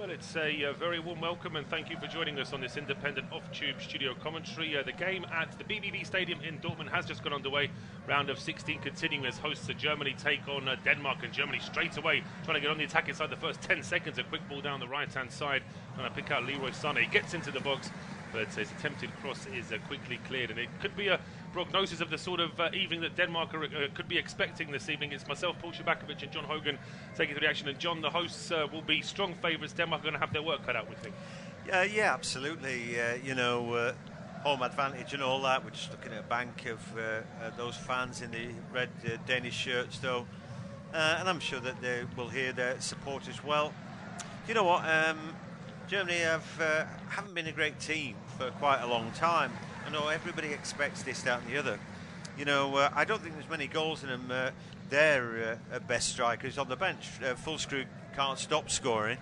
Well, it's a very warm welcome and thank you for joining us on this independent off-tube studio commentary. The game at the BVB Stadium in Dortmund has just got underway. Round of 16 continuing as hosts of Germany take on Denmark, and Germany straight away trying to get on the attack inside the first 10 seconds. A quick ball down the right-hand side, trying to pick out Leroy Sané. He gets into the box, but his attempted cross is quickly cleared, and it could be a prognosis of the sort of evening that Denmark could be expecting this evening. It's myself, Paul Szczerbakowicz, and John Hogan taking the action. And John, the hosts will be strong favourites. Denmark are going to have their work cut out, we think. Yeah, absolutely. Home advantage and all that. We're just looking at a bank of those fans in the red Danish shirts, though, and I'm sure that they will hear their support as well. You know what? Germany haven't been a great team for quite a long time. I know everybody expects this, that and the other. I don't think there's many goals in them. Their best striker is on the bench. Full screw can't stop scoring.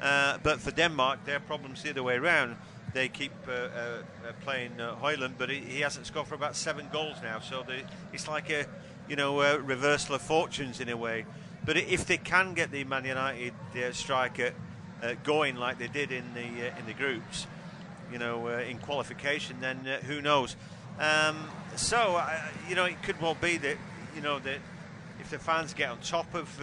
But for Denmark, their problem's the other way around. They keep playing Hoyland, but he hasn't scored for about 7 goals now. So it's like a reversal of fortunes in a way. But if they can get the Man United striker going like they did in the groups, in qualification, then who knows? It could well be that that if the fans get on top of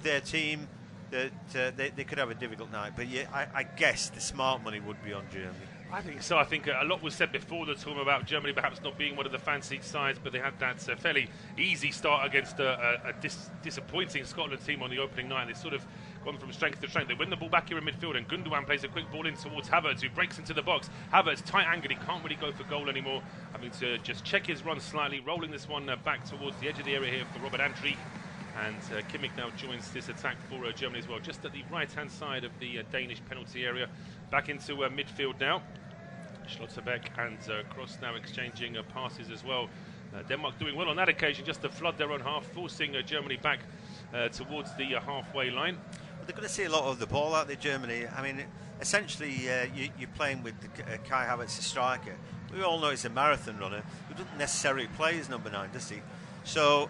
their team, that they could have a difficult night. But yeah, I guess the smart money would be on Germany. I think so. I think a lot was said before the tournament about Germany perhaps not being one of the fancied sides, but they had that fairly easy start against a disappointing Scotland team on the opening night. They've sort of gone from strength to strength. They win the ball back here in midfield, and Gundogan plays a quick ball in towards Havertz, who breaks into the box. Havertz, tight angle, he can't really go for goal anymore. Having to just check his run slightly, rolling this one back towards the edge of the area here for Robert Andrich. And Kimmich now joins this attack for Germany as well, just at the right-hand side of the Danish penalty area. Back into midfield now. Schlotterbeck and Cross now exchanging passes as well. Denmark doing well on that occasion, just to flood their own half, forcing Germany back towards the halfway line. Well, they're going to see a lot of the ball out there, Germany. I mean, essentially, you're playing with Kai Havertz, the striker. We all know he's a marathon runner who doesn't necessarily play as number 9, does he? So,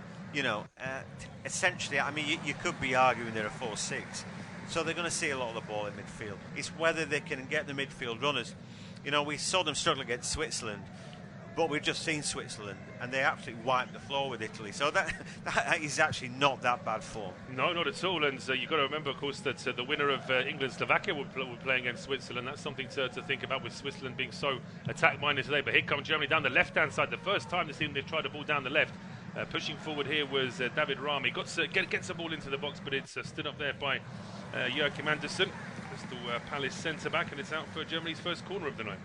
essentially, I mean, you could be arguing they're a 4-6. So they're going to see a lot of the ball in midfield. It's whether they can get the midfield runners. We saw them struggle against Switzerland, but we've just seen Switzerland, and they absolutely wiped the floor with Italy. So that is actually not that bad form. No, not at all. And you've got to remember, of course, that the winner of England-Slovakia will play against Switzerland. That's something to think about, with Switzerland being so attack-minded today. But here comes Germany down the left-hand side. The first time this evening they've tried the ball down the left. Pushing forward here was David Rami. Gets the ball into the box, but it's stood up there by Joachim Andersen, Crystal Palace centre-back, and it's out for Germany's first corner of the night.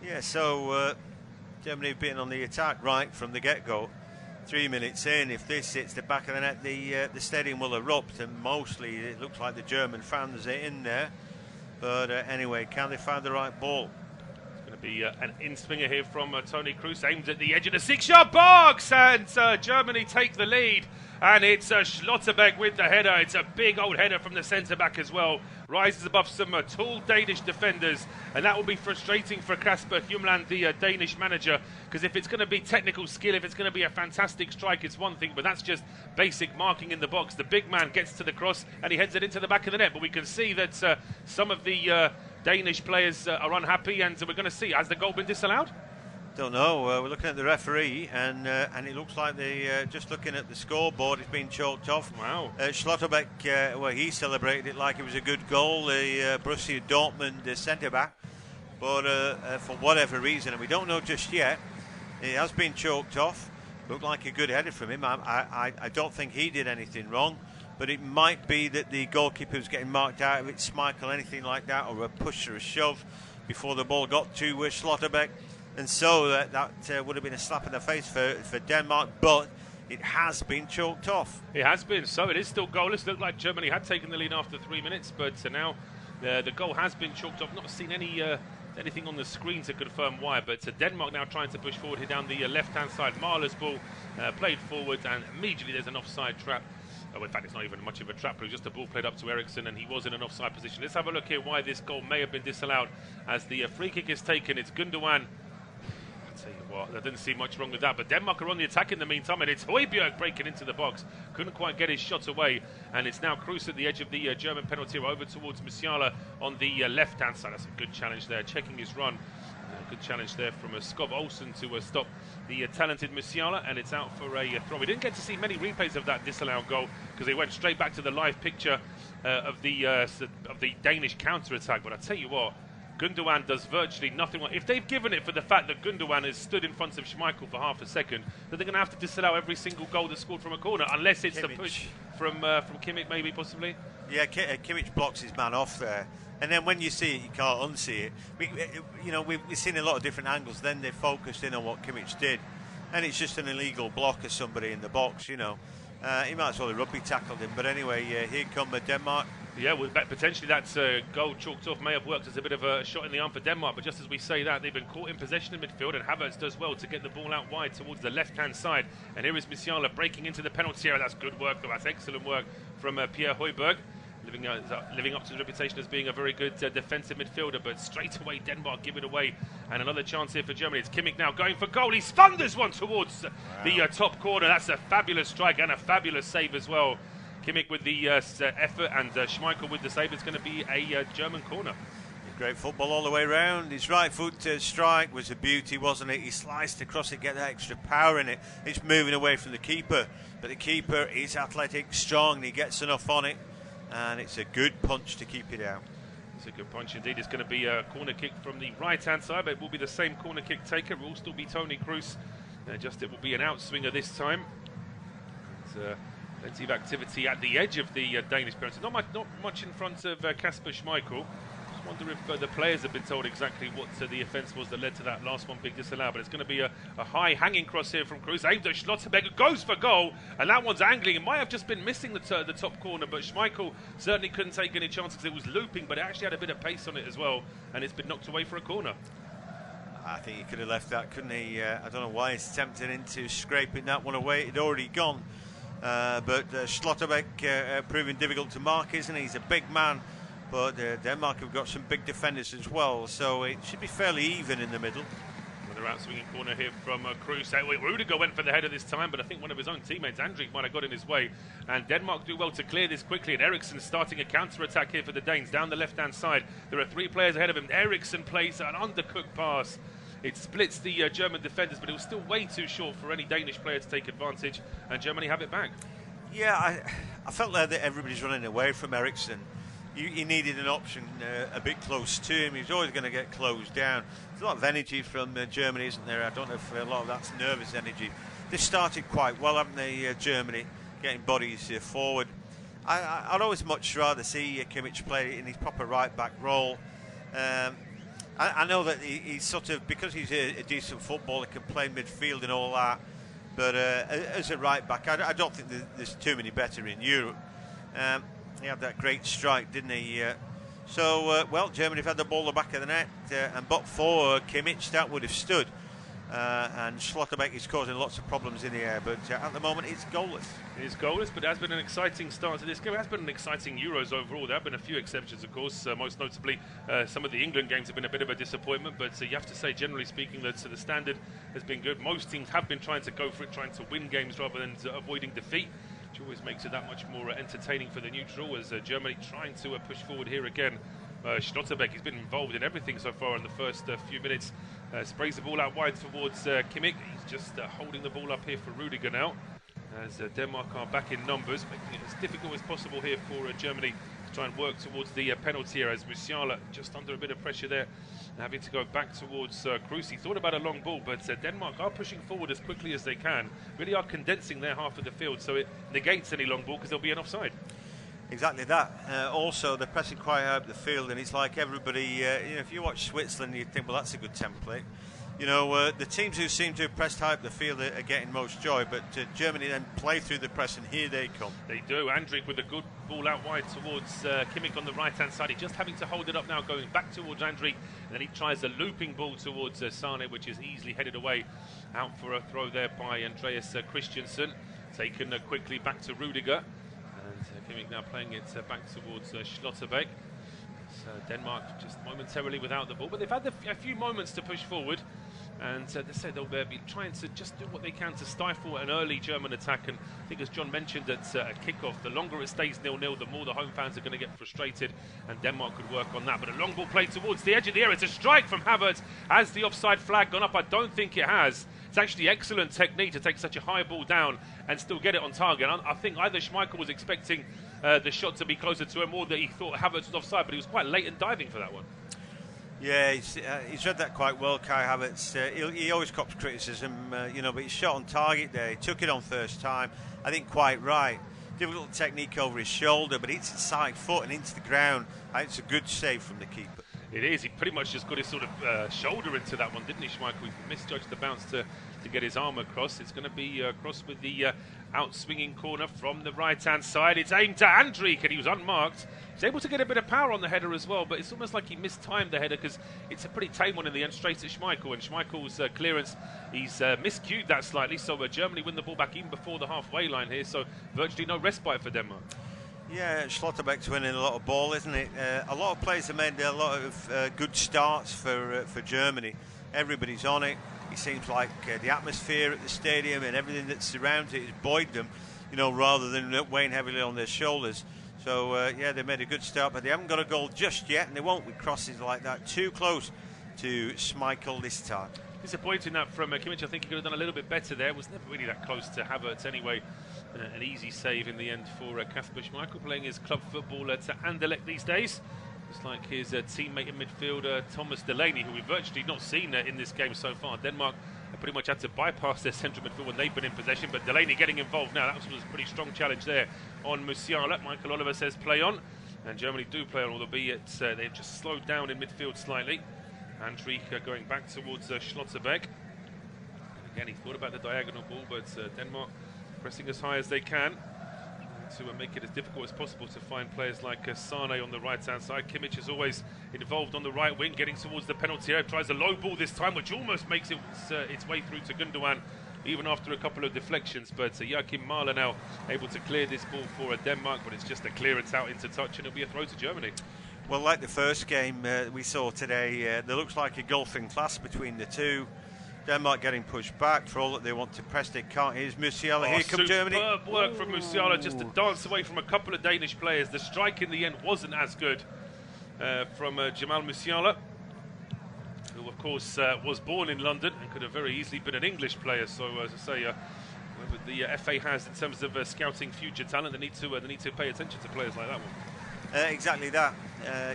Yeah, so Germany have been on the attack right from the get-go. 3 minutes in, if this hits the back of the net, the stadium will erupt, and mostly it looks like the German fans are in there. But anyway, can they find the right ball? Be an in-swinger here from Tony Kroos, aimed at the edge of the 6-yard box, and Germany take the lead. And it's Schlotterbeck with the header. It's a big old header from the centre-back as well. Rises above some tall Danish defenders, and that will be frustrating for Kasper Hjulmand, the Danish manager, because if it's going to be technical skill, if it's going to be a fantastic strike, it's one thing, but that's just basic marking in the box. The big man gets to the cross, and he heads it into the back of the net, but we can see that some of the Danish players are unhappy, and we're going to see, has the goal been disallowed? Don't know. We're looking at the referee, and it looks like they just looking at the scoreboard, it's been chalked off. Wow. Schlotterbeck, he celebrated it like it was a good goal, the Borussia Dortmund centre-back, but for whatever reason, and we don't know just yet, it has been chalked off. Looked like a good header from him. I don't think he did anything wrong, but it might be that the goalkeeper was getting marked out, if it's Schmeichel, anything like that, or a push or a shove before the ball got to Schlotterbeck. And so that would have been a slap in the face for Denmark, but it has been chalked off. It has been, so it is still goalless. Looked like Germany had taken the lead after 3 minutes, but now the goal has been chalked off. Not seen anything on the screen to confirm why, but Denmark now trying to push forward here down the left-hand side. Mahler's ball played forward, and immediately there's an offside trap. Oh, in fact, it's not even much of a trap, but it was just a ball played up to Eriksson, and he was in an offside position. Let's have a look here why this goal may have been disallowed. As the free kick is taken, it's Gundogan. Tell you what, I didn't see much wrong with that, but Denmark are on the attack in the meantime, and it's Højbjerg breaking into the box. Couldn't quite get his shot away, and it's now Kroos at the edge of the German penalty area over towards Musiala on the left-hand side. That's a good challenge there, checking his run. Good challenge there from Skov Olsen to stop the talented Musiala, and it's out for a throw. We didn't get to see many replays of that disallowed goal because they went straight back to the live picture of the Danish counter-attack, but I tell you what, Gundogan does virtually nothing wrong. If they've given it for the fact that Gundogan has stood in front of Schmeichel for half a second, then they're going to have to disallow every single goal that's scored from a corner, unless it's Kimmich. the push from Kimmich, maybe, possibly. Yeah, Kimmich blocks his man off there. And then when you see it, you can't unsee it. We've seen a lot of different angles. Then they focused in on what Kimmich did. And it's just an illegal block of somebody in the box, He might as well have rugby tackled him. But anyway, here come Denmark. Yeah, well, potentially that goal chalked off may have worked as a bit of a shot in the arm for Denmark, but just as we say that, they've been caught in possession in midfield, and Havertz does well to get the ball out wide towards the left-hand side. And here is Musiala breaking into the penalty area. That's good work, though. That's excellent work from Pierre Højbjerg, living up to his reputation as being a very good defensive midfielder, but straight away Denmark give it away. And another chance here for Germany. It's Kimmich now going for goal. He thunders one towards the top corner. That's a fabulous strike and a fabulous save as well. Kimmich with the effort, and Schmeichel with the save. It's going to be a German corner. Great football all the way round. His right foot strike was a beauty, wasn't it? He sliced across it, get that extra power in it. It's moving away from the keeper, but the keeper is athletic, strong, and he gets enough on it, and it's a good punch to keep it out. It's a good punch indeed. It's going to be a corner kick from the right-hand side, but it will be the same corner kick taker. It will still be Tony Kroos. Just it will be an outswinger this time. Plenty of activity at the edge of the Danish penalty. Not much in front of Kasper Schmeichel. Just wonder if the players have been told exactly what the offence was that led to that last one big disallowed. But it's going to be a high hanging cross here from Kroos. Aimed at Schlotterbeck, goes for goal, and that one's angling. It might have just been missing the top corner, but Schmeichel certainly couldn't take any chances because it was looping, but it actually had a bit of pace on it as well, and it's been knocked away for a corner. I think he could have left that, couldn't he? I don't know why he's tempted into scraping that one away. It'd already gone. But Schlotterbeck proving difficult to mark, isn't he? He's a big man, but Denmark have got some big defenders as well, so it should be fairly even in the middle. Another out-swinging corner here from Kroos. Rudiger went for the header this time, but I think one of his own teammates, Andrik, might have got in his way. And Denmark do well to clear this quickly, and Eriksen starting a counter-attack here for the Danes down the left-hand side. There are three players ahead of him. Eriksen plays an undercooked pass. It splits the German defenders, but it was still way too short for any Danish player to take advantage, and Germany have it back. Yeah, I felt there that everybody's running away from Eriksen. He needed an option a bit close to him. He's always going to get closed down. There's a lot of energy from Germany, isn't there? I don't know if a lot of that's nervous energy. They started quite well, haven't they, Germany, getting bodies forward. I'd always much rather see Kimmich play in his proper right-back role. I know that he's sort of, because he's a decent footballer, can play midfield and all that, but as a right back, I don't think there's too many better in Europe. He had that great strike, didn't he? Well, Germany have had the ball in the back of the net, and but for Kimmich, that would have stood. And Schlotterbeck is causing lots of problems in the air, but at the moment it's goalless. It is goalless, but it has been an exciting start to this game. It has been an exciting Euros overall. There have been a few exceptions, of course. Most notably, some of the England games have been a bit of a disappointment, but you have to say, generally speaking, that the standard has been good. Most teams have been trying to go for it, trying to win games rather than avoiding defeat, which always makes it that much more entertaining for the neutral, as Germany trying to push forward here again. Schlotterbeck, he's been involved in everything so far in the first few minutes. Sprays the ball out wide towards Kimmich. He's just holding the ball up here for Rudiger now, as Denmark are back in numbers, making it as difficult as possible here for Germany to try and work towards the penalty area, as Musiala just under a bit of pressure there, having to go back towards Kroos. He thought about a long ball, but Denmark are pushing forward as quickly as they can, really are condensing their half of the field, so it negates any long ball because they'll be an offside. Exactly that. Also, they're pressing quite high up the field, and it's like everybody, if you watch Switzerland, you think, well, that's a good template. The teams who seem to have pressed high up the field are getting most joy, but Germany then play through the press, and here they come. They do. Andrik with a good ball out wide towards Kimmich on the right-hand side. He's just having to hold it up now, going back towards Andrik, and then he tries a looping ball towards Sane, which is easily headed away. Out for a throw there by Andreas Christensen. Taken quickly back to Rudiger. Kimmich now playing it back towards Schlotterbeck. So Denmark just momentarily without the ball, but they've had a few moments to push forward. And they say they'll be trying to just do what they can to stifle an early German attack. And I think, as John mentioned at kickoff, the longer it stays 0-0, the more the home fans are going to get frustrated, and Denmark could work on that. But a long ball played towards the edge of the area. It's a strike from Havertz. Has the offside flag gone up? I don't think it has. It's actually excellent technique to take such a high ball down and still get it on target. I think either Schmeichel was expecting the shot to be closer to him, or that he thought Havertz was offside, but he was quite late in diving for that one. Yeah, he's read that quite well, Kai Havertz. He always cops criticism, but he's shot on target there. He took it on first time. I think quite right. Difficult technique over his shoulder, but it's his side foot and into the ground. I think it's a good save from the keeper. It is. He pretty much just got his sort of shoulder into that one, didn't he, Schmeichel? He misjudged the bounce to get his arm across. It's going to be crossed with the out-swinging corner from the right-hand side. It's aimed to Andriek, and he was unmarked. He's able to get a bit of power on the header as well, but it's almost like he mistimed the header, because it's a pretty tame one in the end, straight at Schmeichel. And Schmeichel's clearance, he's miscued that slightly, so Germany win the ball back even before the halfway line here, so virtually no respite for Denmark. Yeah, Schlotterbeck's winning a lot of ball, isn't it? A lot of players have made a lot of good starts for Germany. Everybody's on it. It seems like the atmosphere at the stadium and everything that surrounds it has buoyed them, rather than weighing heavily on their shoulders. So, they made a good start, but they haven't got a goal just yet, and they won't with crosses like that. Too close to Schmeichel this time. Disappointing that from Kimmich. I think he could have done a little bit better there. Was never really that close to Havertz anyway. An easy save in the end for Kasper Schmeichel, playing his club football to Anderlecht these days. Just like his teammate in midfield, Thomas Delaney, who we've virtually not seen in this game so far. Denmark pretty much had to bypass their central midfield when they've been in possession, but Delaney getting involved now. That was a pretty strong challenge there on Musiala. Michael Oliver says play on, and Germany do play on, albeit they've just slowed down in midfield slightly. Andriek going back towards Schlotterbeck. Again, he thought about the diagonal ball, but Denmark pressing as high as they can to make it as difficult as possible to find players like Sane on the right-hand side. Kimmich is always involved on the right wing, getting towards the penalty area. Tries a low ball this time, which almost makes its way through to Gundogan, even after a couple of deflections. But Joachim Mahler now able to clear this ball for Denmark, but it's just a clearance out into touch, and it'll be a throw to Germany. Well, like the first game we saw today, there looks like a gulfing class between the two. Denmark getting pushed back for all that they want to press. They can't. Here's Musiala. Here comes Germany. Superb work from Musiala, just to dance away from a couple of Danish players. The strike in the end wasn't as good from Jamal Musiala, who of course was born in London and could have very easily been an English player. So as I say, what the FA has in terms of scouting future talent, they need to pay attention to players like that one. Exactly that.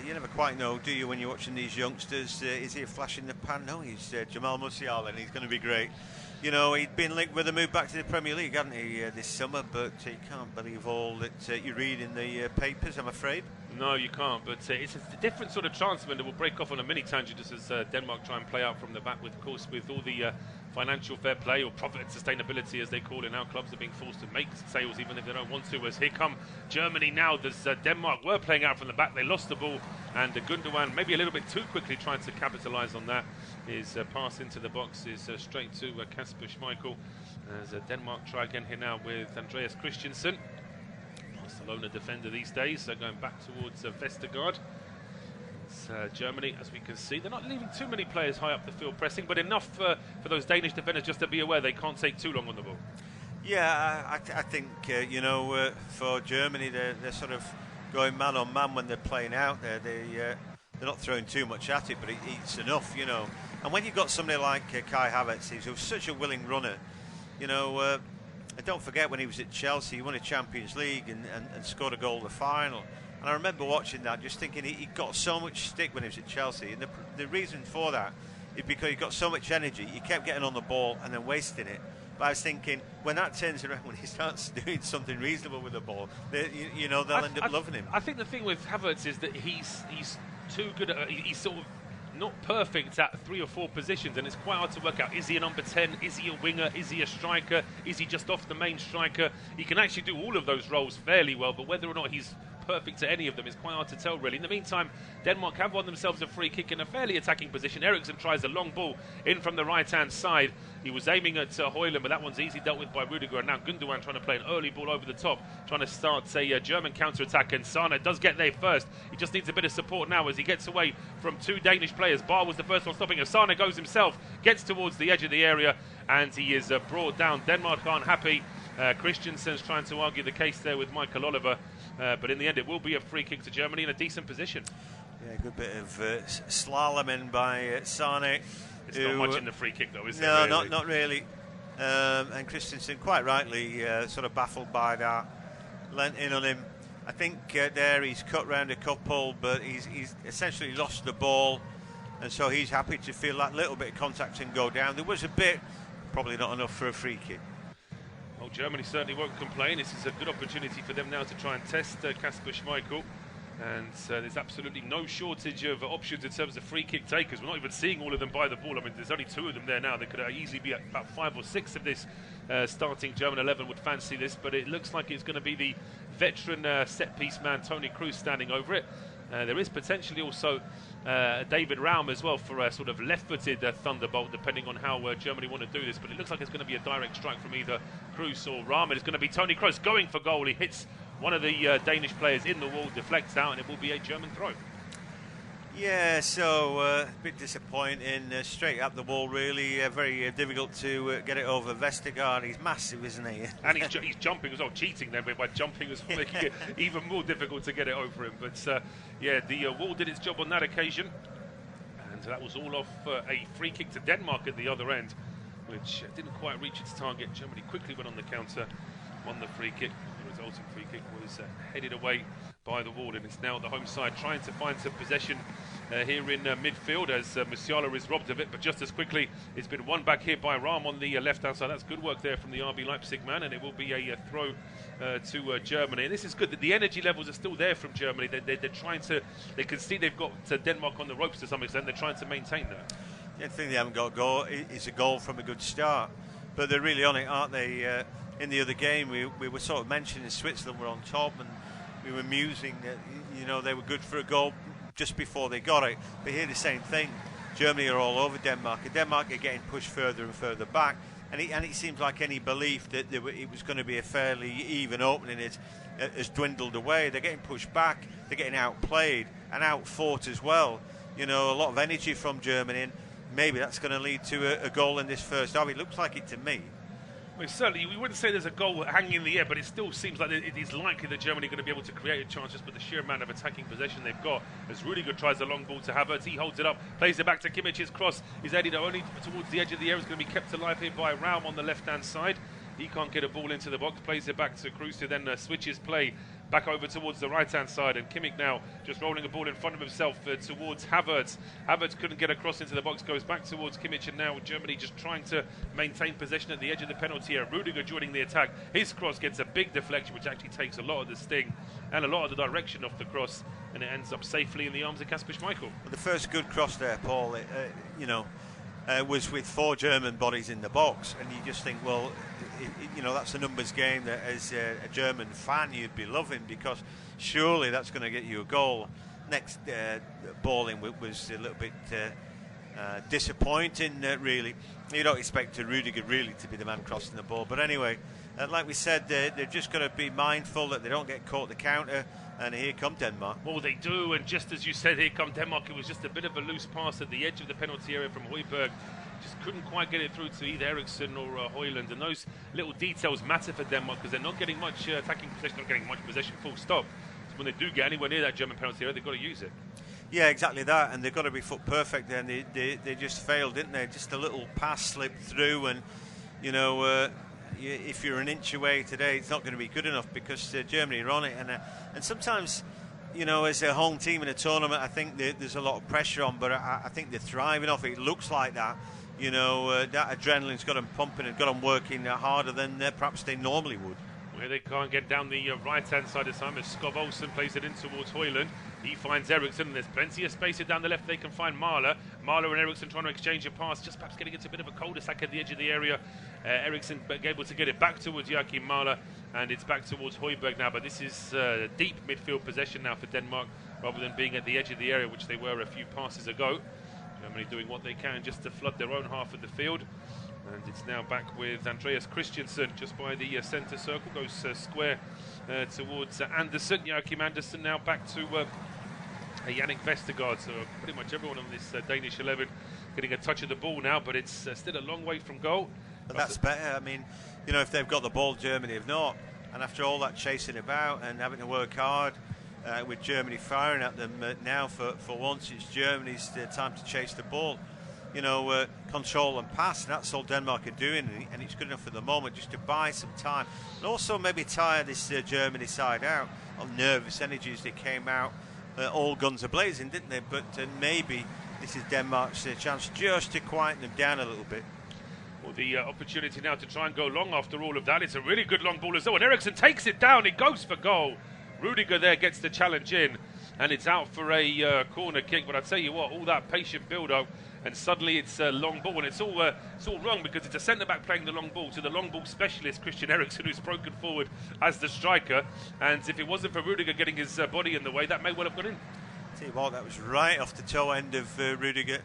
You never quite know, do you, when you're watching these youngsters? Is he a flash in the pan? No, he's Jamal Musiala, and he's going to be great. He'd been linked with a move back to the Premier League, hadn't he, this summer? But you can't believe all that you read in the papers, I'm afraid. No, you can't, but it's a different sort of transfer that will break off on a mini tangent just as Denmark try and play out from the back, with all the financial fair play, or profit and sustainability as they call it now. Clubs are being forced to make sales even if they don't want to, as here come Germany now. Denmark were playing out from the back, they lost the ball, and Gundogan maybe a little bit too quickly trying to capitalise on that. His pass into the box is straight to Kasper Schmeichel, as Denmark try again here now with Andreas Christensen, Barcelona defender these days, so going back towards Vestergaard. Germany, as we can see, they're not leaving too many players high up the field pressing, but enough for those Danish defenders just to be aware they can't take too long on the ball. Yeah, I think for Germany, they're sort of going man on man when they're playing out there. They're not throwing too much at it, but it's enough, And when you've got somebody like Kai Havertz, who's such a willing runner, and don't forget when he was at Chelsea, he won a Champions League and scored a goal in the final. And I remember watching that, just thinking he got so much stick when he was at Chelsea. And the reason for that is because he got so much energy. He kept getting on the ball and then wasting it. But I was thinking, when that turns around, when he starts doing something reasonable with the ball, they'll end up loving him. I think the thing with Havertz is that he's too good at, he's sort of not perfect at 3 or 4 positions, and it's quite hard to work out. Is he a number 10? Is he a winger? Is he a striker? Is he just off the main striker? He can actually do all of those roles fairly well, but whether or not he's perfect to any of them. It's quite hard to tell, really. In the meantime, Denmark have won themselves a free kick in a fairly attacking position. Eriksen tries a long ball in from the right-hand side. He was aiming at Højlund, but that one's easily dealt with by Rudiger. And now Gundogan trying to play an early ball over the top, trying to start a German counter-attack. And Sane does get there first. He just needs a bit of support now as he gets away from two Danish players. Bar was the first one stopping. As Sane goes himself, gets towards the edge of the area, and he is brought down. Denmark aren't happy. Christensen's trying to argue the case there with Michael Oliver, but in the end it will be a free kick to Germany in a decent position. Yeah, a good bit of slaloming by Sane. It's not much in the free kick though, is it? No, really? not really. And Christensen, quite rightly, sort of baffled by that, lent in on him. I think there he's cut round a couple, but he's essentially lost the ball, and so he's happy to feel that little bit of contact and go down. There was a bit, probably not enough for a free kick. Well, Germany certainly won't complain. This is a good opportunity for them now to try and test Kasper Schmeichel. And there's absolutely no shortage of options in terms of free kick takers. We're not even seeing all of them by the ball. I mean, there's only two of them there now. There could easily be about 5 or 6 of this starting German 11 would fancy this, but it looks like it's going to be the veteran set-piece man Toni Kroos standing over it. There is potentially also David Raum as well for a sort of left-footed thunderbolt, depending on how Germany want to do this. But it looks like it's going to be a direct strike from either Kroos or Raum. It's going to be Toni Kroos going for goal. He hits one of the Danish players in the wall, deflects out, and it will be a German throw. Yeah, so a bit disappointing. Straight up the wall, really. Very difficult to get it over Vestergaard. He's massive, isn't he? And he's jumping as well, cheating then by jumping as well, making it even more difficult to get it over him. But yeah, the wall did its job on that occasion. And that was all off a free kick to Denmark at the other end, which didn't quite reach its target. Germany quickly went on the counter, won the free kick. The resulting free kick was headed away by the wall, and it's now the home side trying to find some possession here in midfield as Musiala is robbed of it, but just as quickly it's been won back here by Raum on the left-hand side. That's good work there from the RB Leipzig man, and it will be a throw to Germany. And this is good that the energy levels are still there from Germany. They're trying to, they can see they've got Denmark on the ropes to some extent. They're trying to maintain that. The thing they haven't got a goal is a goal from a good start, but they're really on it, aren't they? In the other game, we were sort of mentioning Switzerland were on top, and we were musing that, you know, they were good for a goal just before they got it. But here the same thing. Germany are all over Denmark, and Denmark are getting pushed further and further back. And it seems like any belief that it was going to be a fairly even opening has dwindled away. They're getting pushed back, they're getting outplayed and outfought as well. You know, a lot of energy from Germany, and maybe that's going to lead to a goal in this first half. It looks like it to me. Well, certainly, we wouldn't say there's a goal hanging in the air, but it still seems like it is likely that Germany are going to be able to create a chance just with the sheer amount of attacking possession they've got. As Rudiger tries a long ball to Havertz, he holds it up, plays it back to Kimmich's cross. He's headed only towards the edge of the area. It's going to be kept alive here by Raum on the left-hand side. He can't get a ball into the box, plays it back to Kroos, who then switches play back over towards the right-hand side, and Kimmich now just rolling a ball in front of himself towards Havertz. Havertz couldn't get across into the box, goes back towards Kimmich, and now Germany just trying to maintain possession at the edge of the penalty area. Rudiger joining the attack. His cross gets a big deflection, which actually takes a lot of the sting and a lot of the direction off the cross, and it ends up safely in the arms of Kasper Schmeichel. Well, the first good cross there, Paul, was with 4 German bodies in the box, and you just think, well, that's a numbers game that as a German fan you'd be loving, because surely that's going to get you a goal. Next ball in was a little bit disappointing, really. You don't expect Rudiger really to be the man crossing the ball, but anyway, like we said, they've just got to be mindful that they don't get caught the counter, and here come Denmark. Well, they do, and just as you said, here come Denmark. It was just a bit of a loose pass at the edge of the penalty area from Højbjerg. Just couldn't quite get it through to either Eriksen or Højlund, and those little details matter for Denmark because they're not getting much attacking possession, not getting much possession, full stop. So when they do get anywhere near that German penalty area, they've got to use it. Yeah, exactly that, and they've got to be foot perfect there, and they just failed, didn't they? Just a little pass slipped through, and if you're an inch away today, it's not going to be good enough because Germany are on it, and sometimes, as a home team in a tournament, I think there's a lot of pressure on, but I think they're thriving off it. It looks like that. That adrenaline's got them pumping and got them working harder than perhaps they normally would. Where they can't get down the right-hand side this time as Skov Olsen plays it in towards Højlund. He finds Eriksen, and there's plenty of space down the left. They can find Mahler. Mahler and Eriksen trying to exchange a pass, just perhaps getting into a bit of a cul-de-sac at the edge of the area. Eriksen able to get it back towards Joachim Mahler, and it's back towards Højbjerg now, but this is deep midfield possession now for Denmark, rather than being at the edge of the area, which they were a few passes ago. Germany doing what they can just to flood their own half of the field. And it's now back with Andreas Christensen just by the centre circle, goes square towards Andersen. Joachim Andersen now back to Yannick Vestergaard. So pretty much everyone on this Danish 11 getting a touch of the ball now, but it's still a long way from goal. But that's better. I mean, you know, if they've got the ball, Germany have not. And after all that chasing about and having to work hard, with Germany firing at them now, for once it's Germany's time to chase the ball. You know, control and pass, and that's all Denmark are doing, and it's good enough for the moment just to buy some time. And also maybe tire this Germany side out on nervous energies. They came out all guns a-blazing, didn't they? But maybe this is Denmark's chance just to quieten them down a little bit. Well, the opportunity now to try and go long after all of that. It's a really good long ball as well, and Eriksen takes it down. It goes for goal. Rudiger there gets the challenge in, and it's out for a corner kick. But I tell you what, all that patient build-up, and suddenly it's a long ball, and it's all wrong because it's a centre-back playing the long ball to the long ball specialist, Christian Eriksen, who's broken forward as the striker. And if it wasn't for Rudiger getting his body in the way, that may well have gone in. Tell you what, that was right off the toe end of Rudiger,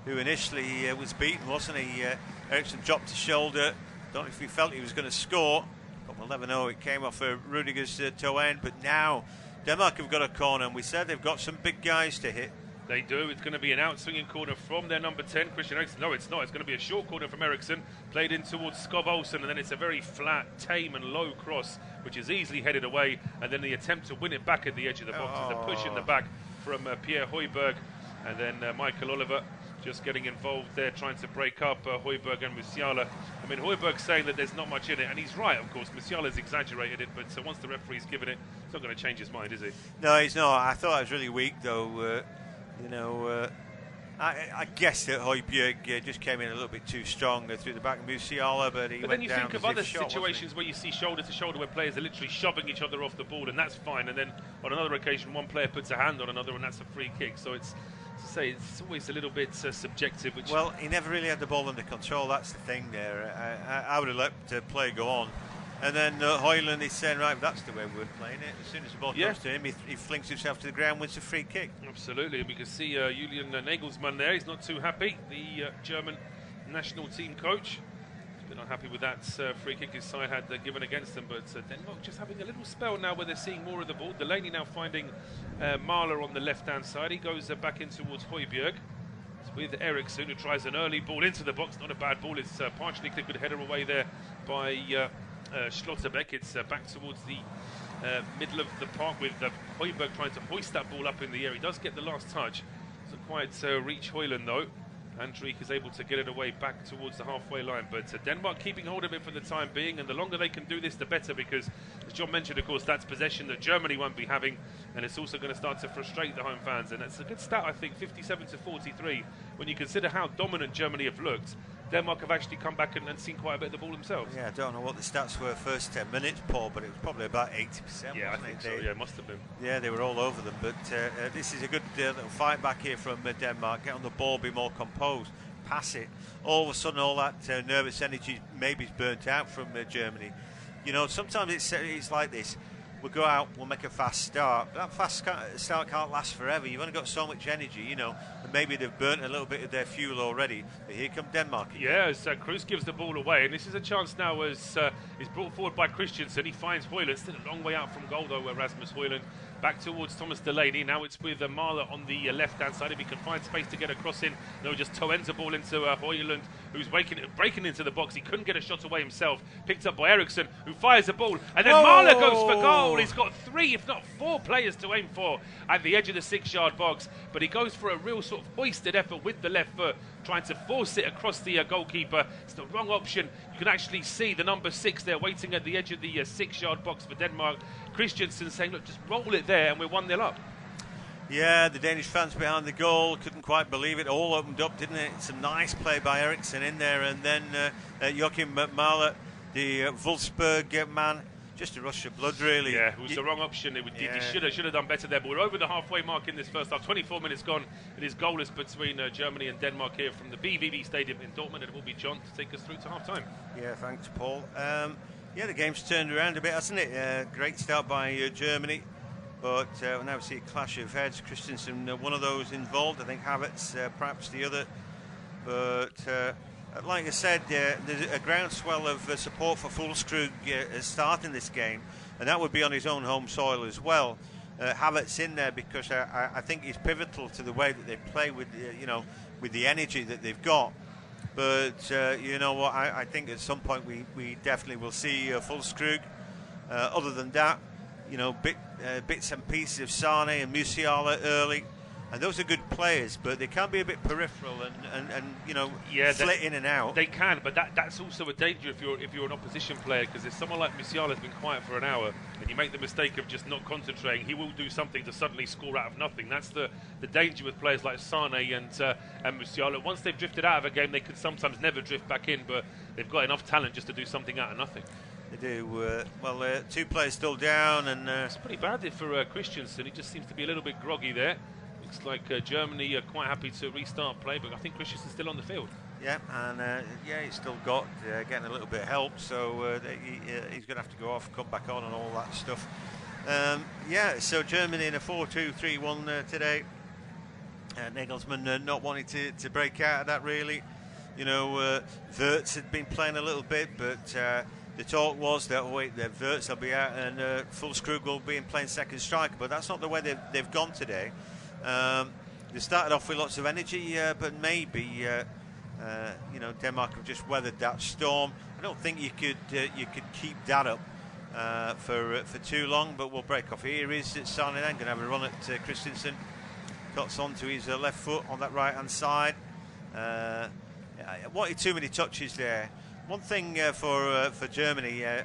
who initially was beaten, wasn't he? Eriksen dropped his shoulder. Don't know if he felt he was going to score, but we'll never know. It came off Rudiger's toe end. But now Denmark have got a corner, and we said they've got some big guys to hit. They do. It's going to be an out-swinging corner from their number 10, Christian Eriksen. No, it's not. It's going to be a short corner from Eriksen, played in towards Skov Olsen, and then it's a very flat, tame and low cross, which is easily headed away, and then the attempt to win it back at the edge of the box is a push in the back from Pierre Højbjerg, and then Michael Oliver just getting involved there, trying to break up Højbjerg and Musiala. I mean, Højbjerg's saying that there's not much in it, and he's right, of course. Musiala's exaggerated it, but once the referee's given it, it's not going to change his mind, is he? No, he's not. I thought I was really weak, though. You know, I guess that Højbjerg just came in a little bit too strong through the back of Musiala, but he went down. But then you think of other shot, situations where you see shoulder to shoulder where players are literally shoving each other off the ball, and that's fine. And then on another occasion, one player puts a hand on another, and that's a free kick. So it's always a little bit subjective. Which well, he never really had the ball under control. That's the thing there. I would have let play go on. And then Højlund is saying, right, that's the way we're playing it. As soon as the ball comes to him, he flings himself to the ground, wins a free kick. Absolutely, and we can see Julian Nagelsmann there. He's not too happy, the German national team coach. He's been unhappy with that free kick his side had given against them. But Denmark just having a little spell now where they're seeing more of the ball. Delaney now finding Mahler on the left-hand side. He goes back in towards Højbjerg. It's with Eriksen, who tries an early ball into the box. Not a bad ball. It's partially cleared, good header away there by Schlotterbeck. It's back towards the middle of the park with Højbjerg trying to hoist that ball up in the air. He does get the last touch. Doesn't quite reach Højlund though. Andrik is able to get it away back towards the halfway line, but Denmark keeping hold of it for the time being, and the longer they can do this, the better, because as John mentioned, of course, that's possession that Germany won't be having, and it's also going to start to frustrate the home fans. And it's a good stat, I think, 57-43. When you consider how dominant Germany have looked, Denmark have actually come back and seen quite a bit of the ball themselves. Yeah, I don't know what the stats were first 10 minutes, Paul, but it was probably about 80%. Yeah, I think so. Yeah, it must have been. Yeah, they were all over them. But this is a good little fight back here from Denmark. Get on the ball, be more composed, pass it. All of a sudden, all that nervous energy maybe is burnt out from Germany. You know, sometimes it's like this. We'll go out, we'll make a fast start. But that fast start can't last forever. You've only got so much energy, you know. And maybe they've burnt a little bit of their fuel already. But here come Denmark again. Yeah, as Kroos gives the ball away. And this is a chance now as is brought forward by Christensen. He finds Højlund. Still a long way out from goal, though, Rasmus Højlund. Back towards Thomas Delaney. Now it's with Mahler on the left-hand side. If he can find space to get a cross in. No, just toe ends the ball into Højlund, who's breaking into the box. He couldn't get a shot away himself. Picked up by Eriksen, who fires the ball. And then Mahler goes for goal. He's got 3, if not 4 players to aim for at the edge of the 6-yard box. But he goes for a real sort of hoisted effort with the left foot, trying to force it across the goalkeeper. It's the wrong option. You can actually see the number 6 there waiting at the edge of the 6-yard box for Denmark. Christensen saying, look, just roll it there, and we're 1-0 up. Yeah, the Danish fans behind the goal couldn't quite believe it. All opened up, didn't it? Some nice play by Eriksen in there, and then Joachim Mahler, the Wolfsburg man, just a rush of blood, really. Yeah, it was the wrong option. He should have done better there. But we're over the halfway mark in this first half. 24 minutes gone. It is goalless between Germany and Denmark here from the BVB Stadium in Dortmund. And it will be John to take us through to half-time. Yeah, thanks, Paul. Yeah, the game's turned around a bit, hasn't it? Great start by Germany, but now we see a clash of heads. Christensen, one of those involved. I think Havertz, perhaps the other. But like I said, there's a groundswell of support for Fulskrug starting this game, and that would be on his own home soil as well. Havertz in there because I think he's pivotal to the way that they play with, with the energy that they've got. But you know what? I think at some point we definitely will see Fulskrug. Other than that, bits and pieces of Sane and Musiala early, and those are good players, but they can be a bit peripheral and flit in and out. They can, but that's also a danger if you're an opposition player, because if someone like Musiala has been quiet for an hour and you make the mistake of just not concentrating, he will do something to suddenly score out of nothing. That's the danger with players like Sane and Musiala. Once they've drifted out of a game, they could sometimes never drift back in, but they've got enough talent just to do something out of nothing. They do. Two players still down, and it's pretty bad for Christensen. He just seems to be a little bit groggy there. Looks like Germany are quite happy to restart play, but I think Christensen's still on the field. Yeah, and he's still got getting a little bit of help, so he's going to have to go off, come back on, and all that stuff. So Germany in a 4-2-3-1 today. Nagelsmann not wanting to break out of that really. Wirtz had been playing a little bit, but the talk was that Wirtz will be out and Fulskrug will be playing second striker, but that's not the way they've gone today. They started off with lots of energy, but maybe Denmark have just weathered that storm. I don't think you could keep that up for too long, but we'll break off. Here is Sane then, going to have a run at Christensen. Cuts onto his left foot on that right hand side. Wanted too many touches there. One thing for Germany, a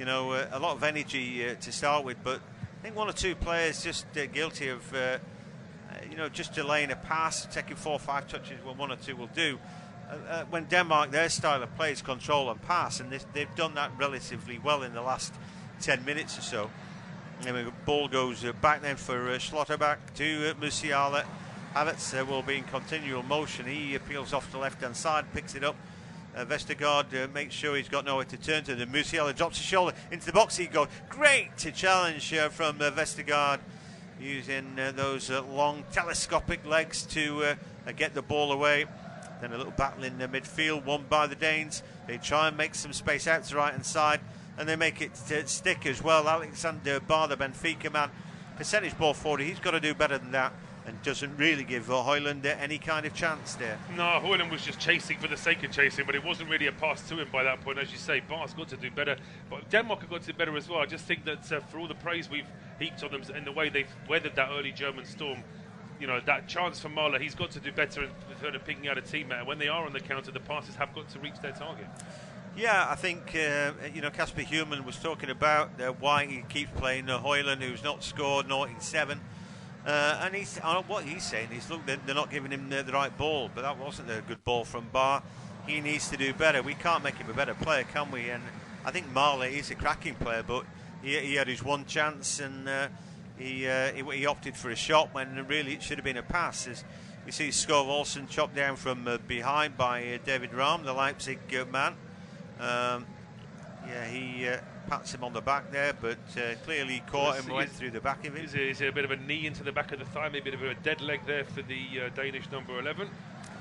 lot of energy to start with, but I think one or two players just guilty of just delaying a pass, taking 4 or 5 touches when one or two will do. When Denmark, their style of play is control and pass, and they've done that relatively well in the last 10 minutes or so. And the ball goes back then for Schlotterbeck to Musiala. Havertz will be in continual motion. He peels off the left-hand side, picks it up. Vestergaard makes sure he's got nowhere to turn to. The Musiala drops his shoulder into the box. He goes great to challenge from Vestergaard, using those long telescopic legs to get the ball away. Then a little battle in the midfield, won by the Danes. They try and make some space out to the right hand side, and they make it stick as well. Alexander Bar, the Benfica man, percentage ball forward. He's got to do better than that, and doesn't really give Højlund any kind of chance there. No, Højlund was just chasing for the sake of chasing, but it wasn't really a pass to him by that point. As you say, Bar's got to do better, but Denmark have got to do better as well. I just think that for all the praise we've heaped on them in the way they've weathered that early German storm, that chance for Mahler, he's got to do better in terms of picking out a teammate. And when they are on the counter, the passes have got to reach their target. Yeah, I think Kasper Human was talking about why he keeps playing Højlund, who's not scored 0-7. And what he's saying is, look, they're not giving him the right ball, but that wasn't a good ball from Bar. He needs to do better. We can't make him a better player, can we? And I think Mahler is a cracking player, but he had his one chance, and he opted for a shot when really it should have been a pass. As we see Skov Olsen chopped down from behind by David Rahm, the Leipzig man. He pats him on the back there, but clearly caught him, went through the back of him. Is it a bit of a knee into the back of the thigh, maybe a bit of a dead leg there for the Danish number 11?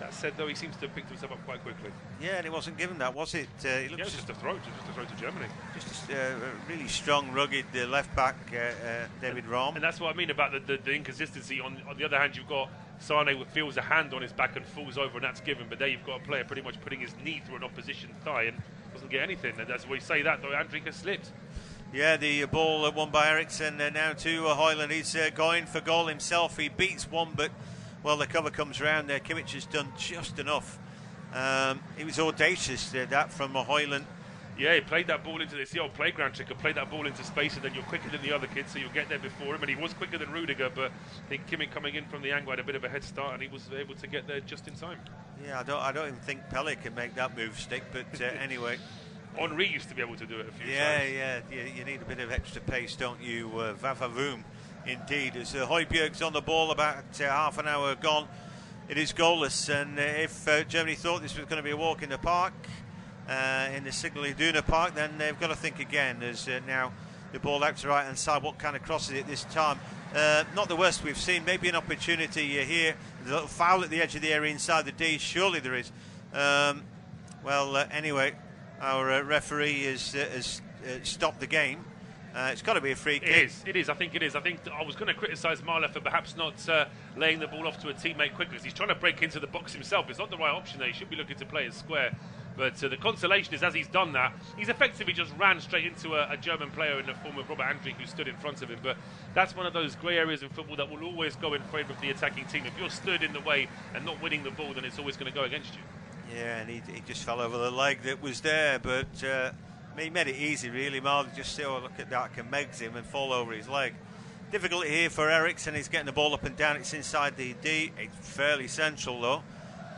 That said, though, he seems to have picked himself up quite quickly. Yeah, and it wasn't given that, was it? It was just a throw to Germany. Just a really strong, rugged left back, David Rahm. And that's what I mean about the inconsistency. On the other hand, you've got Sane feels a hand on his back and falls over, and that's given. But there you've got a player pretty much putting his knee through an opposition thigh and doesn't get anything. And as we say that, though, Andrik has slipped. Yeah, the ball won by Eriksson, now to Højlund. He's going for goal himself. He beats one, but the cover comes around there. Kimmich has done just enough. It was audacious, that from Højlund. Yeah, he played that ball into this, the old playground trick, played that ball into space, and then you're quicker than the other kid, so you'll get there before him. And he was quicker than Rudiger, but I think Kimmich coming in from the angle had a bit of a head start, and he was able to get there just in time. Yeah, I don't even think Pele can make that move stick, but anyway. Henri used to be able to do it a few times. Yeah, you need a bit of extra pace, don't you? Vavavoom, indeed. As Højbjerg's on the ball, about half an hour gone. It is goalless, and if Germany thought this was going to be a walk in the park, in the Signal Iduna Park, then they've got to think again. As now the ball out to the right hand side, what kind of crosses it this time? Not the worst we've seen. Maybe an opportunity here. There's a little foul at the edge of the area inside the D. Surely there is. Anyway, our referee has stopped the game. It's got to be a free kick. It is. I think it is. I think I was going to criticise Marler for perhaps not laying the ball off to a teammate quickly, because he's trying to break into the box himself. It's not the right option there. He should be looking to play it square. But the consolation is, as he's done that, he's effectively just ran straight into a German player in the form of Robert Andrich, who stood in front of him. But that's one of those grey areas in football that will always go in favour of the attacking team. If you're stood in the way and not winning the ball, then it's always going to go against you. Yeah, and he just fell over the leg that was there, but he made it easy, really. Marley just said, oh, look at that, can megs him and fall over his leg. Difficulty here for Eriksson. He's getting the ball up and down. It's inside the D. It's fairly central, though.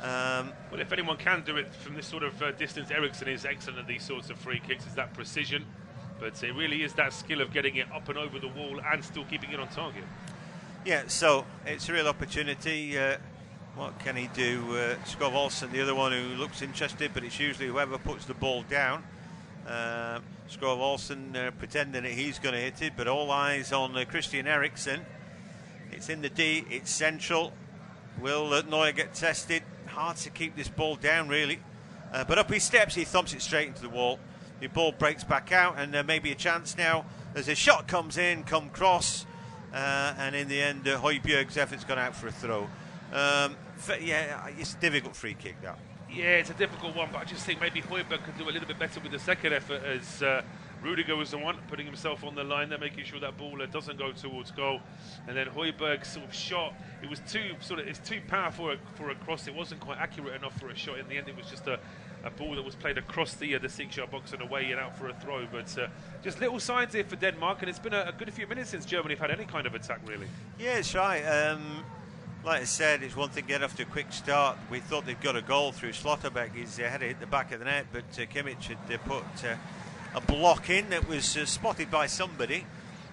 Well, if anyone can do it from this sort of distance, Eriksson is excellent at these sorts of free kicks. It's that precision, but it really is that skill of getting it up and over the wall and still keeping it on target. Yeah, so it's a real opportunity. What can he do? Skov Olsen, the other one who looks interested, but it's usually whoever puts the ball down. Skov Olsen pretending that he's going to hit it, but all eyes on Christian Eriksson. It's in the D, it's central. Will Neuer get tested? Hard to keep this ball down, really. But up he steps, he thumps it straight into the wall. The ball breaks back out, and maybe a chance now as a shot comes in, come cross, and in the end, Højbjerg's effort's gone out for a throw. Yeah, it's a difficult free kick, that. Yeah, it's a difficult one, but I just think maybe Højbjerg could do a little bit better with the second effort, as Rudiger was the one putting himself on the line there, making sure that ball doesn't go towards goal. And then Højbjerg's sort of shot, it's too powerful for a cross. It wasn't quite accurate enough for a shot. In the end, it was just a ball that was played across the 6-yard box and away and out for a throw. But just little signs here for Denmark, and it's been a good few minutes since Germany have had any kind of attack, really. Yeah, it's right. Like I said, it's one thing to get off to a quick start. We thought they'd got a goal through Slotterbeck. He's had it hit the back of the net, but Kimmich had put a block in that was spotted by somebody,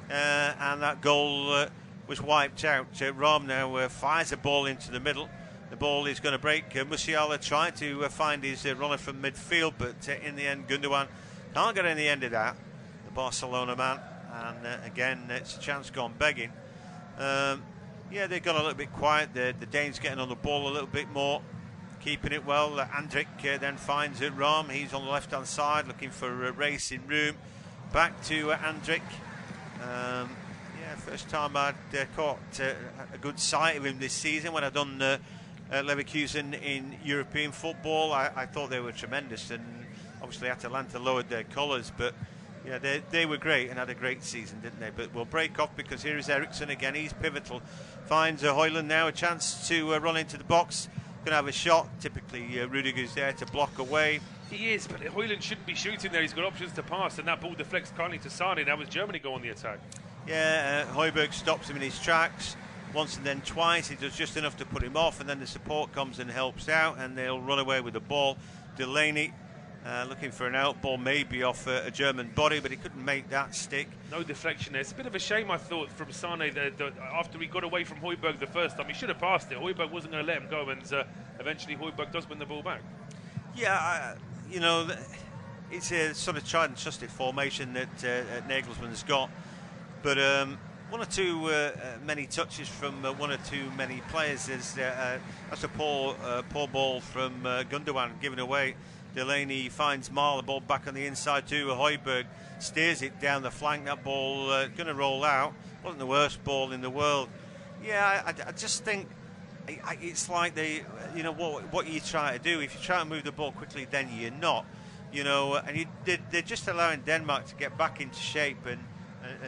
and that goal was wiped out. Ram now fires a ball into the middle. The ball is going to break. Musiala tried to find his runner from midfield, but in the end, Gundogan can't get in the end of that, the Barcelona man, and again, it's a chance gone begging. Yeah, they've got a little bit quiet. The Danes getting on the ball a little bit more, keeping it well. Andrich then finds Ram. He's on the left-hand side, looking for a racing room. Back to Andrich. Yeah, first time I'd caught a good sight of him this season when I'd done Leverkusen in European football. I thought they were tremendous, and obviously Atalanta lowered their colours, but yeah, they were great and had a great season, didn't they? But we'll break off because here is Eriksson again. He's pivotal. Finds Højlund now a chance to run into the box. Going to have a shot. Typically, Rudiger's there to block away. He is, but Højlund shouldn't be shooting there. He's got options to pass, and that ball deflects kindly to Sane. Now as Germany go on the attack. Yeah, Højbjerg stops him in his tracks. Once and then twice. He does just enough to put him off, and then the support comes and helps out, and they'll run away with the ball. Delaney looking for an out ball, maybe off a German body, but he couldn't make that stick. No deflection there. It's a bit of a shame, I thought, from Sane that after he got away from Højbjerg the first time. He should have passed it. Højbjerg wasn't going to let him go, and eventually Højbjerg does win the ball back. Yeah, you know, it's a sort of tried and trusted formation that Nagelsmann's got, but one or two many touches from one or two many players. That's a poor ball from Gundogan given away. Delaney finds Marl, the ball back on the inside to Højbjerg, steers it down the flank. That ball going to roll out. Wasn't the worst ball in the world. Yeah, I just think it's like you know what you try to do. If you try to move the ball quickly, then you're not. You know, and they're just allowing Denmark to get back into shape and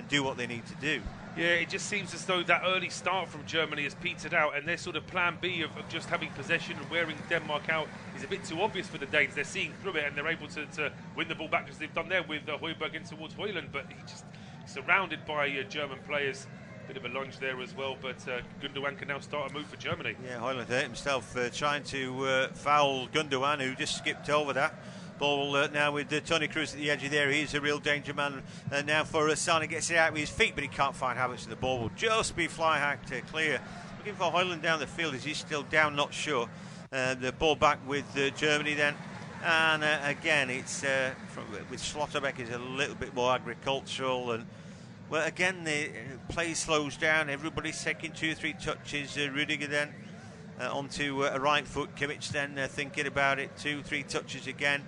do what they need to do. Yeah, it just seems as though that early start from Germany has petered out, and their sort of plan B of just having possession and wearing Denmark out is a bit too obvious for the Danes. They're seeing through it, and they're able to win the ball back, as they've done there with Højbjerg in towards Højlund, but he's just surrounded by German players. Bit of a lunge there as well, but Gundogan can now start a move for Germany. Yeah, Højlund hurt himself trying to foul Gundogan, who just skipped over that. Ball now with Tony Kroos at the edge of there. He's a real danger man now for Sane. Gets it out with his feet, but he can't find Havertz, and the ball will just be fly hacked clear. Looking for Højlund down the field. Is he still down? Not sure. The ball back with Germany then. And again, it's with Schlotterbeck is a little bit more agricultural, and well, again the play slows down. Everybody's taking 2 or 3 touches. Rudiger then onto a right foot. Kimmich then thinking about it. 2 or 3 touches again.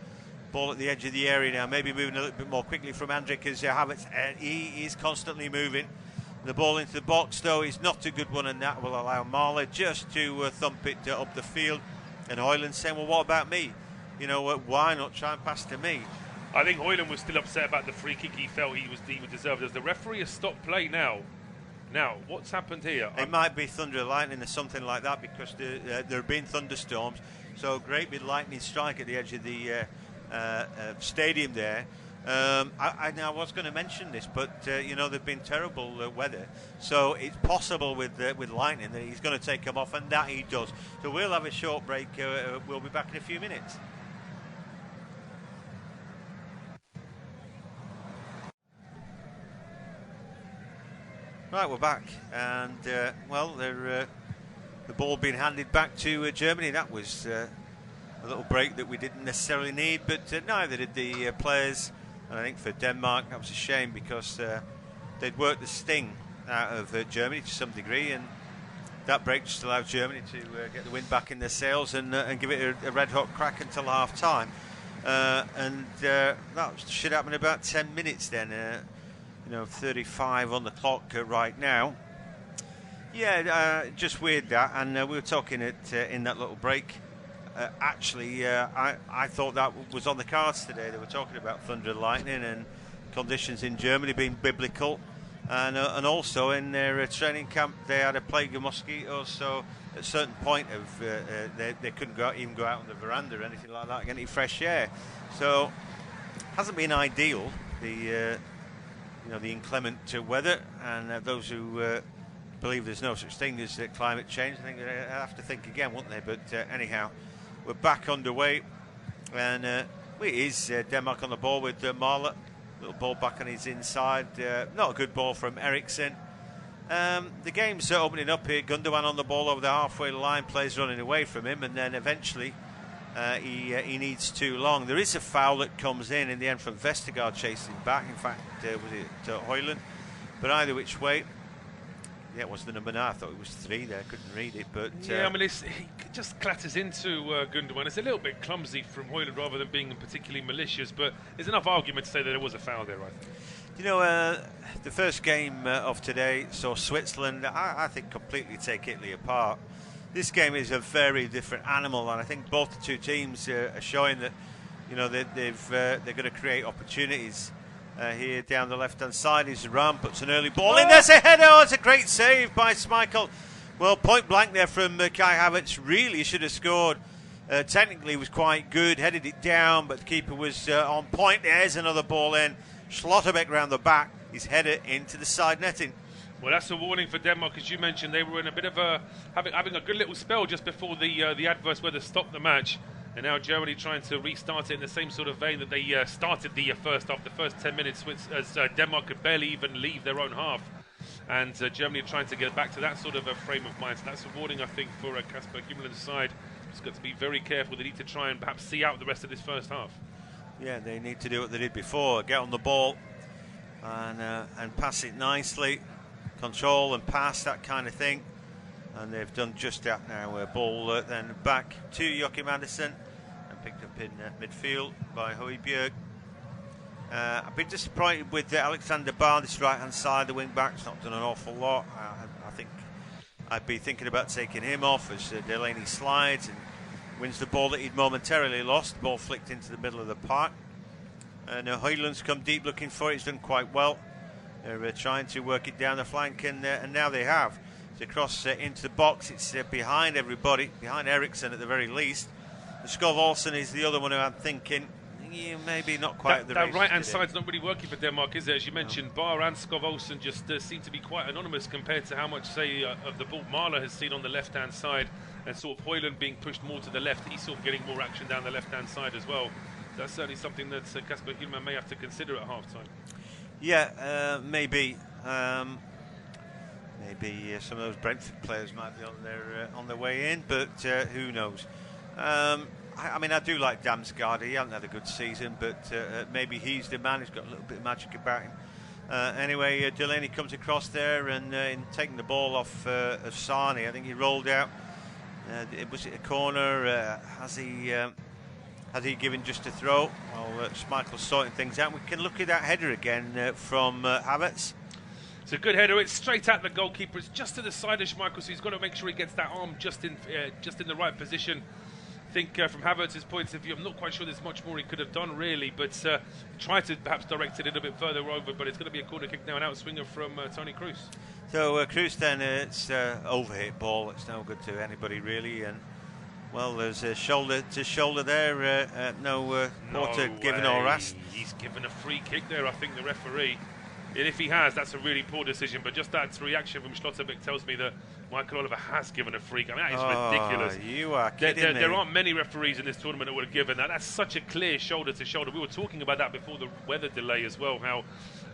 Ball at the edge of the area now. Maybe moving a little bit more quickly from Andrik as Havertz. He is constantly moving. The ball into the box though is not a good one, and that will allow Mahler just to thump it up the field. And Hoyland saying, well, what about me? You know, why not try and pass to me? I think Hoyland was still upset about the free kick. He felt he was deserved. As the referee has stopped play now. Now, what's happened here? It might be thunder and lightning or something like that, because there have been thunderstorms. So great big lightning strike at the edge of the stadium there. I was going to mention this, but you know, there've been terrible weather, so it's possible with lightning that he's going to take him off, and that he does. So we'll have a short break. We'll be back in a few minutes. Right, we're back, and well, the ball being handed back to Germany. That was a little break that we didn't necessarily need, but neither did the players. And I think for Denmark, that was a shame, because they'd worked the sting out of Germany to some degree, and that break just allowed Germany to get the wind back in their sails and give it a red-hot crack until half-time. And that should happen in about 10 minutes then. You know, 35 on the clock right now. Yeah, just weird that. And we were talking in that little break. Actually, I thought that was on the cards today. They were talking about thunder and lightning and conditions in Germany being biblical, and also in their training camp they had a plague of mosquitoes. So at a certain point they couldn't even go out on the veranda or anything like that, get any fresh air. So hasn't been ideal, the inclement weather, and those who believe there's no such thing as climate change, I think they have to think again, won't they? But anyhow. We're back underway, and it is Denmark on the ball with Mahler. Little ball back on his inside. Not a good ball from Eriksen. The game's opening up here. Gundogan on the ball over the halfway line. Players running away from him, and then eventually he needs too long. There is a foul that comes in the end from Vestergaard chasing back. In fact, was it Hoyland? But either which way. Yeah, it was the number 9. I thought it was 3 there. Couldn't read it, but yeah, I mean, he just clatters into Gundogan. It's a little bit clumsy from Hoyland rather than being particularly malicious, but there's enough argument to say that there was a foul there, I think. You know, the first game of today saw Switzerland, I think, completely take Italy apart. This game is a very different animal, and I think both the two teams are showing that, you know, they're going to create opportunities. Here down the left-hand side is Ram, puts an early ball in. There's a header. Oh, it's a great save by Schmeichel. Well, point blank there from Kai Havertz. Really should have scored. Technically was quite good, headed it down, but the keeper was on point. There's another ball in. Schlotterbeck round the back. His header into the side netting. Well, that's a warning for Denmark, as you mentioned. They were in a bit of having a good little spell just before the adverse weather stopped the match. And now Germany trying to restart it in the same sort of vein that they started the first half. The first 10 minutes, as Denmark could barely even leave their own half. And Germany are trying to get back to that sort of a frame of mind. So that's a warning, I think, for Kasper Gimmelin's side. Just got to be very careful. They need to try and perhaps see out the rest of this first half. Yeah, they need to do what they did before. Get on the ball and pass it nicely. Control and pass, that kind of thing. And they've done just that now. Ball then back to Joachim Andersen and picked up in midfield by Højbjerg. I've been disappointed with Alexander Barr, this right-hand side, the wing-back's not done an awful lot. I think I'd be thinking about taking him off as Delaney slides and wins the ball that he'd momentarily lost. The ball flicked into the middle of the park. And Højlund's come deep looking for it. He's done quite well. They're trying to work it down the flank, and now they have. Across into the box, it's behind everybody, behind Eriksen at the very least. Skov Olsen is the other one who I'm thinking, maybe not quite at the race. That right-hand side's not really working for Denmark, is it? As you mentioned, Barr and Skov Olsen just seem to be quite anonymous compared to how much, say, of the ball Mahler has seen on the left-hand side, and sort of Højlund being pushed more to the left. He's sort of getting more action down the left-hand side as well. That's certainly something that Kasper Hjulmand may have to consider at half-time. Yeah, maybe. Maybe some of those Brentford players might be on their way in, but who knows? I mean, I do like Damsgaard. He hasn't had a good season, but maybe he's the man. He's got a little bit of magic about him. Anyway, Delaney comes across there, and in taking the ball off of Sarni, I think he rolled out. Was it a corner? Has he given just a throw? Well, Schmeichel's sorting things out. We can look at that header again from Havertz. It's a good header. It's straight at the goalkeeper. It's just to the side of Schmeichel, so he's got to make sure he gets that arm just in the right position. I think from Havertz's point of view, I'm not quite sure there's much more he could have done really, but try to perhaps direct it a little bit further over. But it's going to be a corner kick now, an outswinger from Toni Kroos. So Kroos then, it's overhit ball. It's no good to anybody really, and well, there's a shoulder to shoulder there. No Porter given or asked. He's given a free kick there. I think the referee. And if he has, that's a really poor decision. But just that reaction from Schlotterbeck tells me that Michael Oliver has given a free kick. I mean, that is ridiculous. You are kidding me. There aren't many referees in this tournament that would have given that. That's such a clear shoulder to shoulder. We were talking about that before the weather delay as well, how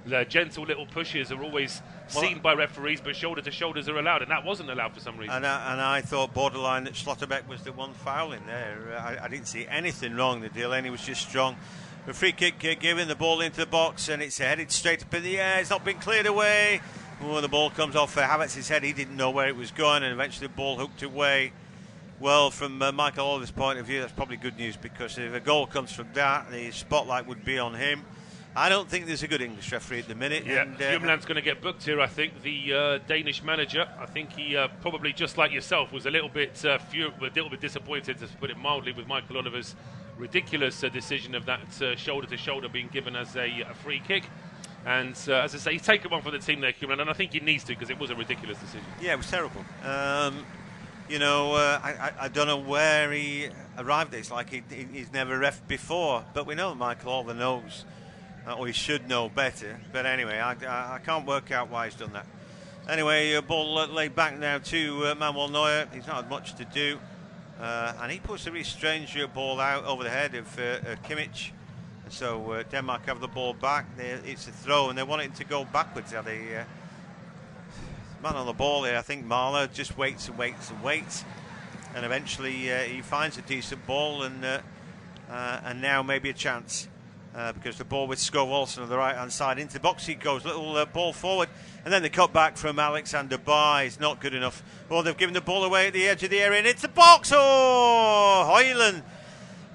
the gentle little pushes are always seen by referees, but shoulder to shoulders are allowed, and that wasn't allowed for some reason. And I thought borderline that Schlotterbeck was the one fouling there. I didn't see anything wrong. The Delaney was just strong. A free kick given, the ball into the box, and it's headed straight up in the air. It's not been cleared away. Oh, the ball comes off Havertz's head. He didn't know where it was going, and eventually the ball hooked away. Well, from Michael Oliver's point of view, that's probably good news, because if a goal comes from that, the spotlight would be on him. I don't think there's a good English referee at the minute. Yeah, Hjumland's going to get booked here, I think. The Danish manager, I think he probably, just like yourself, was a little bit disappointed, to put it mildly, with Michael Oliver's ridiculous decision of that shoulder-to-shoulder being given as a free kick. And as I say, he's taken one for the team there, Hjumland, and I think he needs to, because it was a ridiculous decision. Yeah, it was terrible. I don't know where he arrived at. It's like he's never ref before, but we know Michael Oliver knows. Or he should know better. But anyway, I can't work out why he's done that. Anyway, ball laid back now to Manuel Neuer. He's not had much to do. And he puts a really strange ball out over the head of Kimmich. And so Denmark have the ball back. It's a throw, and they want it to go backwards. The man on the ball here, I think Marler, just waits and waits and waits. And eventually he finds a decent ball, and now maybe a chance. Because the ball with Skov Olsen on the right-hand side into the box, he goes, little ball forward, and then the cut back from Alexander Bar is not good enough. Oh, they've given the ball away at the edge of the area, and it's a box. Oh, Højlund,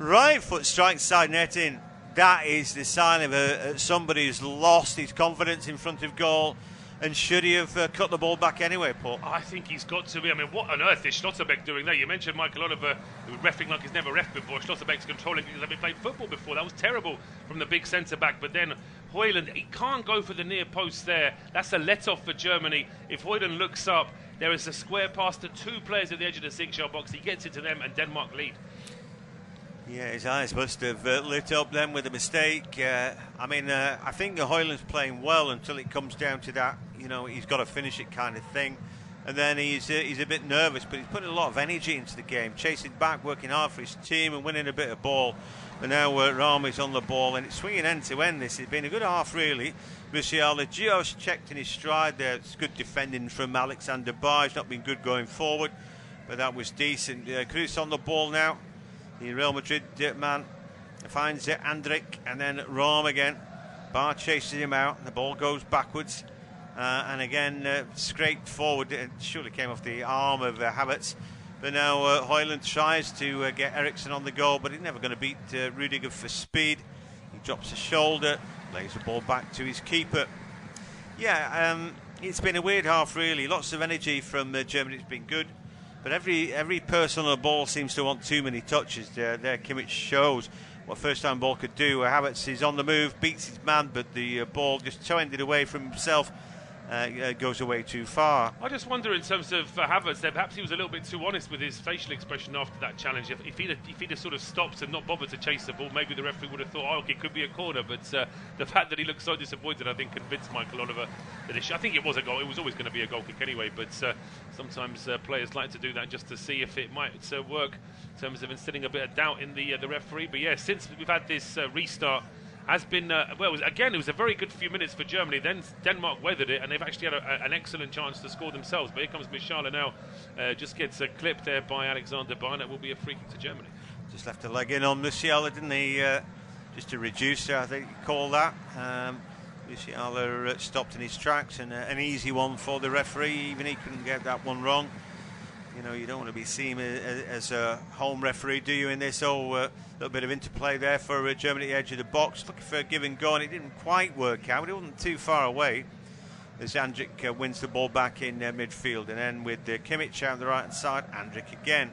right foot strikes side netting. That is the sign of somebody who's lost his confidence in front of goal. And should he have cut the ball back anyway, Paul? I think he's got to be. I mean, what on earth is Schlotterbeck doing there? You mentioned Michael Oliver, who was reffing like he's never reffed before. Schlotterbeck's controlling because he's played football before. That was terrible from the big centre-back. But then Højlund, he can't go for the near post there. That's a let-off for Germany. If Højlund looks up, there is a square pass to two players at the edge of the 6-yard box. He gets it to them, and Denmark lead. Yeah, his eyes must have lit up then with a mistake. I think Højlund's playing well until it comes down to that, he's got to finish it kind of thing. And then he's a bit nervous, but he's putting a lot of energy into the game, chasing back, working hard for his team and winning a bit of ball. And now Rami's on the ball, and it's swinging end to end. This has been a good half, really. Musiala just checked in his stride there. It's good defending from Alexander Bar. He's not been good going forward, but that was decent. Kroos on the ball now. The Real Madrid man finds Andrik, and then Ram again. Bar chases him out, the ball goes backwards, and again scraped forward. It surely came off the arm of Havertz. But now Højlund tries to get Eriksen on the goal, but he's never going to beat Rudiger for speed. He drops a shoulder, lays the ball back to his keeper. Yeah, it's been a weird half, really. Lots of energy from Germany. It's been good. But every person on the ball seems to want too many touches. There Kimmich shows what first-time ball could do. Havertz is on the move, beats his man, but the ball just toe-ended away from himself. Goes away too far. I just wonder, in terms of Havertz, there, perhaps he was a little bit too honest with his facial expression after that challenge. If he'd have sort of stopped and not bothered to chase the ball, maybe the referee would have thought, okay, it could be a corner. But the fact that he looked so disappointed, I think, convinced Michael Oliver that I think it was a goal. It was always going to be a goal kick anyway. But sometimes players like to do that just to see if it might work in terms of instilling a bit of doubt in the referee. But yeah, since we've had this restart, has been, it was a very good few minutes for Germany. Then Denmark weathered it, and they've actually had an excellent chance to score themselves. But here comes Musiala now, just gets clipped there by Alexander Bar. It will be a free kick to Germany. Just left a leg in on Musiala, didn't he? Just a reducer, I think you call that. Musiala stopped in his tracks, and an easy one for the referee. Even he couldn't get that one wrong. You know, you don't want to be seen as a home referee, do you, in this? Little bit of interplay there for Germany at the edge of the box. Looking for a give and go, and it didn't quite work out. It wasn't too far away as Andrić wins the ball back in midfield. And then with Kimmich out the right-hand side, Andrić again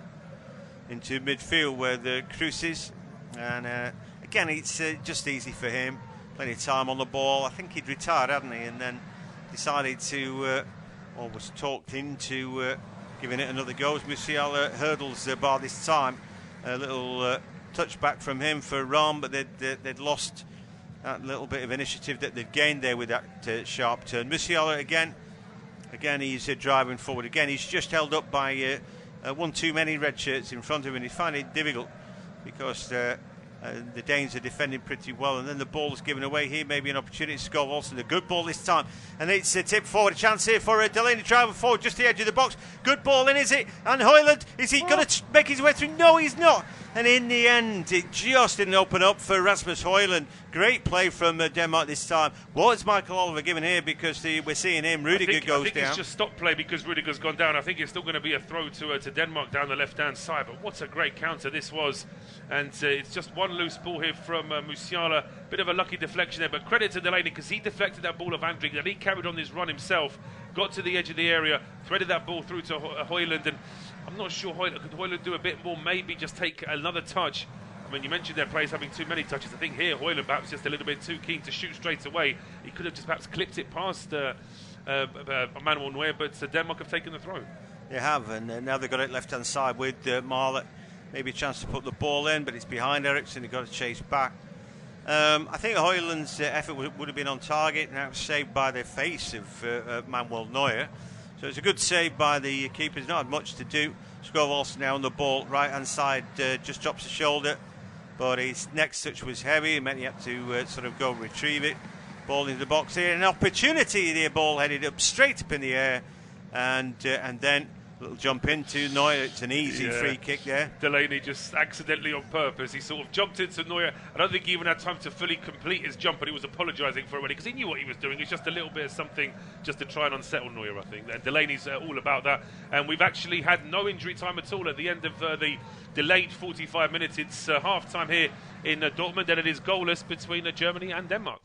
into midfield where the Cruz is. And again, it's just easy for him. Plenty of time on the ball. I think he'd retired, hadn't he? And then decided to, or was talked into giving it another go as Musiala hurdles the bar this time. A little touchback from him for Ram, but they'd lost that little bit of initiative that they'd gained there with that sharp turn. Musiala again he's driving forward. Again, he's just held up by one too many red shirts in front of him, and he's finding it difficult because the Danes are defending pretty well, and then the ball's given away here. Maybe an opportunity to score. Also a good ball this time, and it's a tip forward. A chance here for Delaney driving forward just the edge of the box. Good ball in, is it? And Højlund, is he going to make his way through? No, he's not. And in the end, it just didn't open up for Rasmus Højlund. Great play from Denmark this time. What is Michael Oliver giving here? Because we're seeing him. Rudiger goes down. I think it's just stop play because Rudiger's gone down. I think it's still going to be a throw to Denmark down the left-hand side. But what a great counter this was. And it's just one loose ball here from Musiala. Bit of a lucky deflection there. But credit to Delaney because he deflected that ball of Andrić. And he carried on his run himself. Got to the edge of the area. Threaded that ball through to Højlund. And I'm not sure could Højlund do a bit more. Maybe just take another touch. I mean, you mentioned their players having too many touches. I think here Højlund perhaps just a little bit too keen to shoot straight away. He could have just perhaps clipped it past Manuel Neuer, but Denmark have taken the throw. They have, and now they've got it left-hand side with Marlet. Maybe a chance to put the ball in, but it's behind Eriksen. They've got to chase back. I think Højlund's effort would have been on target. Now saved by the face of Manuel Neuer. So it's a good save by the keeper. He's not had much to do. Skov now on the ball, right-hand side, just drops the shoulder. But his next touch was heavy. It meant he had to sort of go and retrieve it. Ball into the box here. An opportunity there. Ball headed up straight up in the air. And then a little jump into Neuer. It's an easy free kick there. Delaney just accidentally on purpose. He sort of jumped into Neuer. I don't think he even had time to fully complete his jump, but he was apologising for it already because he knew what he was doing. It's just a little bit of something just to try and unsettle Neuer, I think. And Delaney's all about that. And we've actually had no injury time at all at the end of the delayed 45 minutes. It's half-time here in Dortmund, and it is goalless between Germany and Denmark.